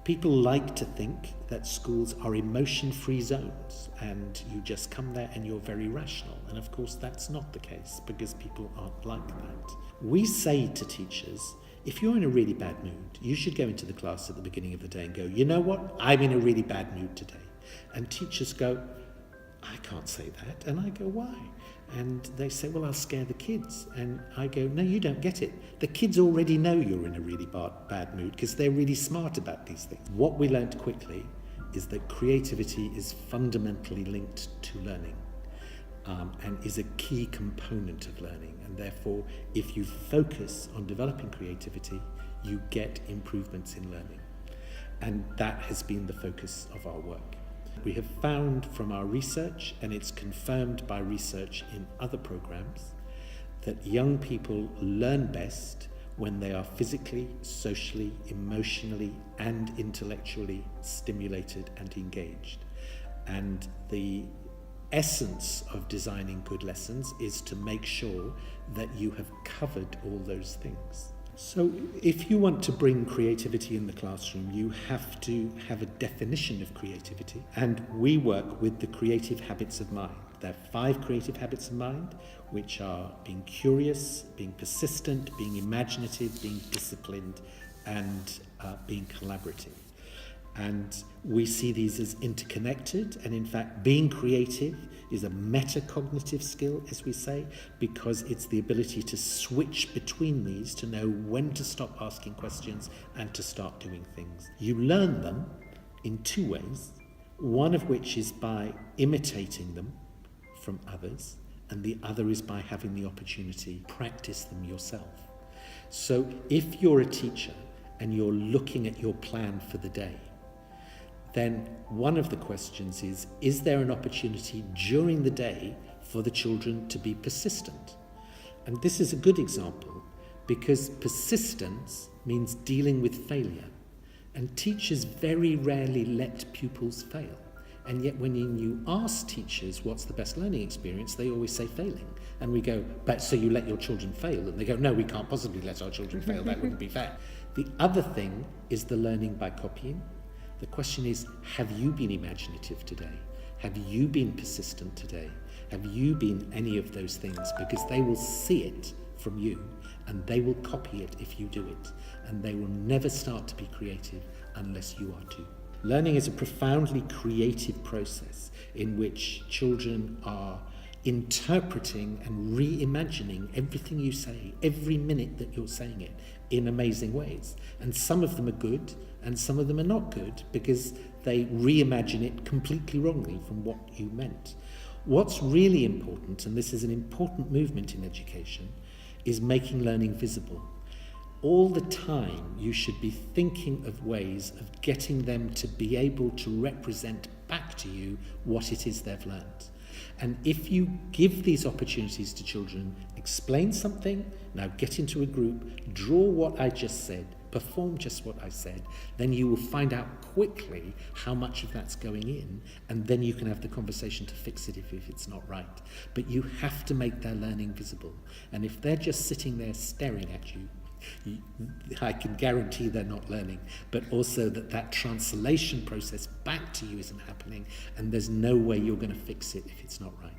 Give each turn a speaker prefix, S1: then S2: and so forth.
S1: People like to think that schools are emotion-free zones and you just come there and you're very rational. And of course that's not the case, because people aren't like that. We say to teachers, if you're in a really bad mood, you should go into the class at the beginning of the day and go, you know what, I'm in a really bad mood today. And teachers go, I can't say that. And I go, why? And they say, well, I'll scare the kids. And I go, no, you don't get it. The kids already know you're in a really bad mood because they're really smart about these things. What we learned quickly is that creativity is fundamentally linked to learning, and is a key component of learning. And therefore, if you focus on developing creativity, you get improvements in learning. And that has been the focus of our work. We have found from our research, and it's confirmed by research in other programs, that young people learn best when they are physically, socially, emotionally, and intellectually stimulated and engaged. And the essence of designing good lessons is to make sure that you have covered all those things. So if you want to bring creativity in the classroom, you have to have a definition of creativity. And we work with the creative habits of mind. There are 5 creative habits of mind, which are being curious, being persistent, being imaginative, being disciplined, and being collaborative. And we see these as interconnected, and in fact being creative is a metacognitive skill, as we say, because it's the ability to switch between these, to know when to stop asking questions and to start doing things. You learn them in 2 ways, one of which is by imitating them from others, and the other is by having the opportunity to practice them yourself. So if you're a teacher and you're looking at your plan for the day, then one of the questions is there an opportunity during the day for the children to be persistent? And this is a good example, because persistence means dealing with failure. And teachers very rarely let pupils fail. And yet when you ask teachers what's the best learning experience, they always say failing. And we go, but so you let your children fail? And they go, no, we can't possibly let our children fail, that wouldn't be fair. The other thing is the learning by copying. The question is, have you been imaginative today? Have you been persistent today? Have you been any of those things? Because they will see it from you and they will copy it if you do it. And they will never start to be creative unless you are too. Learning is a profoundly creative process in which children are interpreting and reimagining everything you say, every minute that you're saying it, in amazing ways. And some of them are good and some of them are not good because they reimagine it completely wrongly from what you meant. What's really important, and this is an important movement in education, is making learning visible. All the time you should be thinking of ways of getting them to be able to represent back to you what it is they've learned. And if you give these opportunities to children, explain something, now get into a group, draw what I just said, perform just what I said, then you will find out quickly how much of that's going in, and then you can have the conversation to fix it if it's not right. But you have to make their learning visible. And if they're just sitting there staring at you, I can guarantee they're not learning, but also that translation process back to you isn't happening, and there's no way you're going to fix it if it's not right.